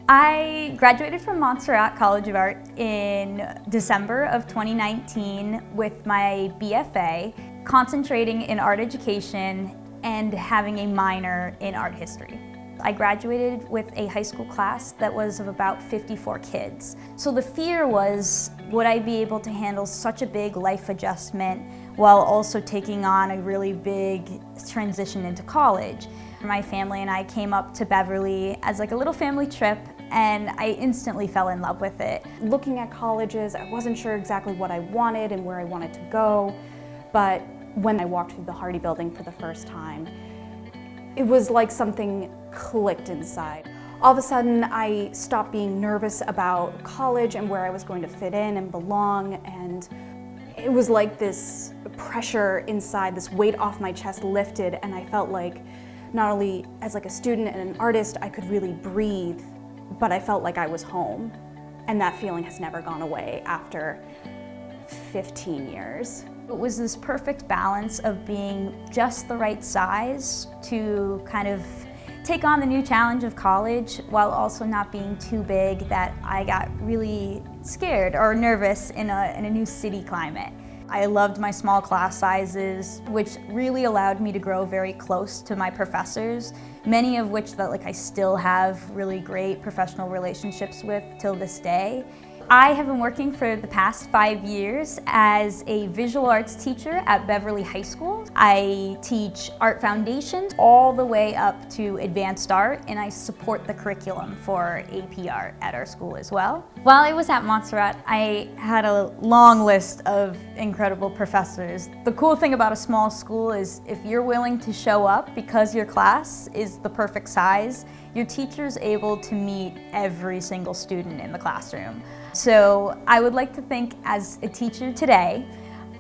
I graduated from Montserrat College of Art in December of 2019 with my BFA, concentrating in art education and having a minor in art history. I graduated with a high school class that was of about 54 kids. So the fear was, would I be able to handle such a big life adjustment while also taking on a really big transition into college? My family and I came up to Beverly as like a little family trip, and I instantly fell in love with it. Looking at colleges, I wasn't sure exactly what I wanted and where I wanted to go, but when I walked through the Hardy building for the first time, it was like something clicked inside. All of a sudden, I stopped being nervous about college and where I was going to fit in and belong, and it was like this pressure inside, this weight off my chest lifted, and I felt like not only as like a student and an artist, I could really breathe, but I felt like I was home. And that feeling has never gone away after 15 years. It was this perfect balance of being just the right size to kind of take on the new challenge of college while also not being too big that I got really scared or nervous in a new city climate. I loved my small class sizes, which really allowed me to grow very close to my professors, many of which I still have really great professional relationships with till this day. I have been working for the past 5 years as a visual arts teacher at Beverly High School. I teach art foundations all the way up to advanced art, and I support the curriculum for AP art at our school as well. While I was at Montserrat, I had a long list of incredible professors. The cool thing about a small school is if you're willing to show up because your class is the perfect size, your teacher's able to meet every single student in the classroom. So I would like to think as a teacher today,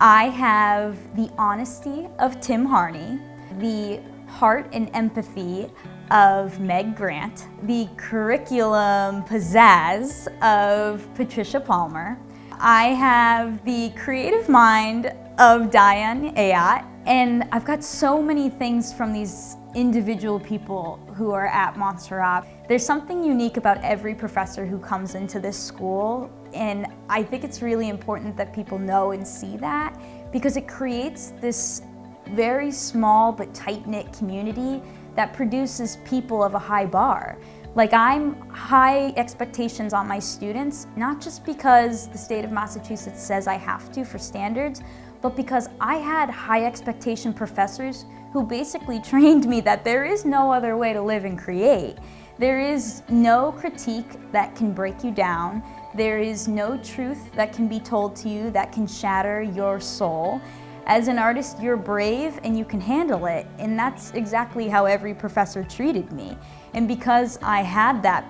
I have the honesty of Tim Harney, the heart and empathy of Meg Grant, the curriculum pizzazz of Patricia Palmer. I have the creative mind of Diane Ayotte, and I've got so many things from these individual people who are at Montserrat. There's something unique about every professor who comes into this school, and I think it's really important that people know and see that because it creates this very small but tight-knit community that produces people of a high bar. I'm high expectations on my students, not just because the state of Massachusetts says I have to for standards, but because I had high expectation professors who basically trained me that there is no other way to live and create. There is no critique that can break you down. There is no truth that can be told to you that can shatter your soul. As an artist, you're brave and you can handle it, and that's exactly how every professor treated me. And because I had that,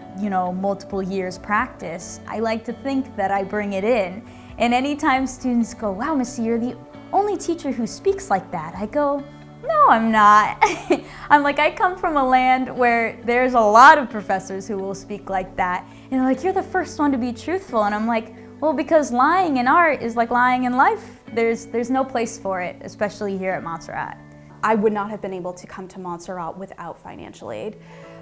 multiple years practice, I like to think that I bring it in. And anytime students go, "Wow, Missy, you're the only teacher who speaks like that," I go, "No, I'm not." I'm like, I come from a land where there's a lot of professors who will speak like that. And they're like, "You're the first one to be truthful." And I'm like, well, because lying in art is like lying in life. There's no place for it, especially here at Montserrat. I would not have been able to come to Montserrat without financial aid.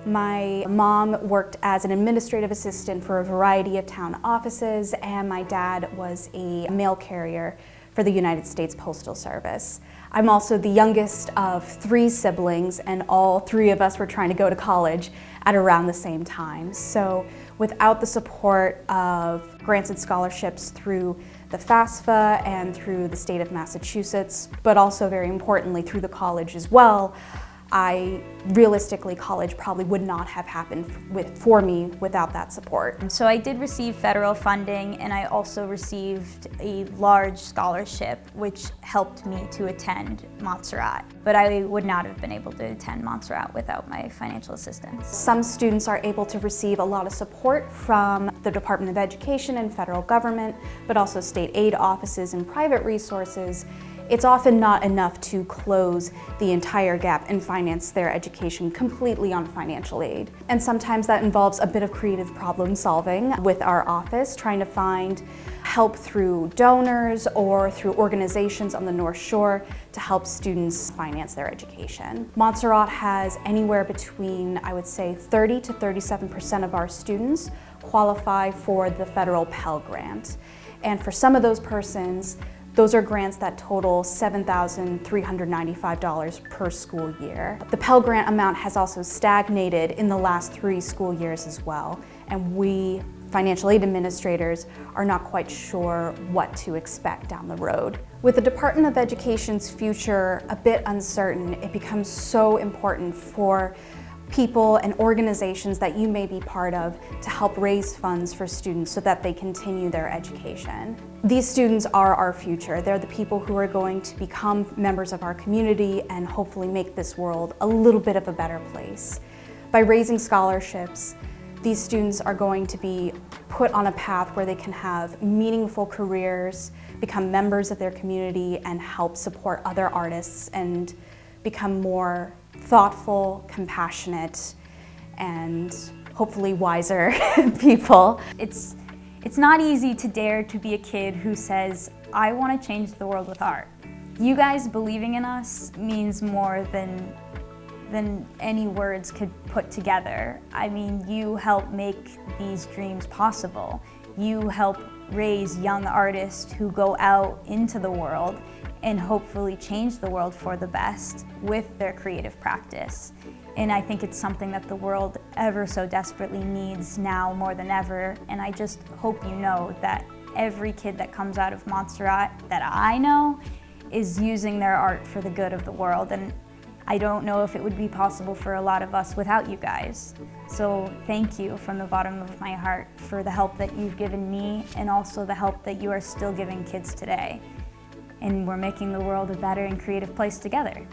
My mom worked as an administrative assistant for a variety of town offices, and my dad was a mail carrier for the United States Postal Service. I'm also the youngest of 3 siblings, and all 3 of us were trying to go to college at around the same time. So without the support of grants and scholarships through the FAFSA and through the state of Massachusetts, but also very importantly through the college as well, realistically, college probably would not have happened for me without that support. So I did receive federal funding, and I also received a large scholarship, which helped me to attend Montserrat. But I would not have been able to attend Montserrat without my financial assistance. Some students are able to receive a lot of support from the Department of Education and federal government, but also state aid offices and private resources. it's often not enough to close the entire gap and finance their education completely on financial aid. And sometimes that involves a bit of creative problem solving with our office, trying to find help through donors or through organizations on the North Shore to help students finance their education. Montserrat has anywhere between, I would say, 30 to 37% of our students qualify for the federal Pell Grant. And for some of those persons, those are grants that total $7,395 per school year. The Pell Grant amount has also stagnated in the last 3 school years as well, and we financial aid administrators are not quite sure what to expect down the road. With the Department of Education's future a bit uncertain, it becomes so important for people and organizations that you may be part of to help raise funds for students so that they continue their education. These students are our future. They're the people who are going to become members of our community and hopefully make this world a little bit of a better place. By raising scholarships, these students are going to be put on a path where they can have meaningful careers, become members of their community, and help support other artists and become more thoughtful, compassionate, and hopefully wiser people. It's not easy to dare to be a kid who says, I want to change the world with art. You guys believing in us means more than any words could put together. I mean, you help make these dreams possible. You help raise young artists who go out into the world and hopefully change the world for the best with their creative practice. And I think it's something that the world ever so desperately needs now more than ever. And I just hope you know that every kid that comes out of Montserrat that I know is using their art for the good of the world. And I don't know if it would be possible for a lot of us without you guys. So thank you from the bottom of my heart for the help that you've given me and also the help that you are still giving kids today. And we're making the world a better and creative place together.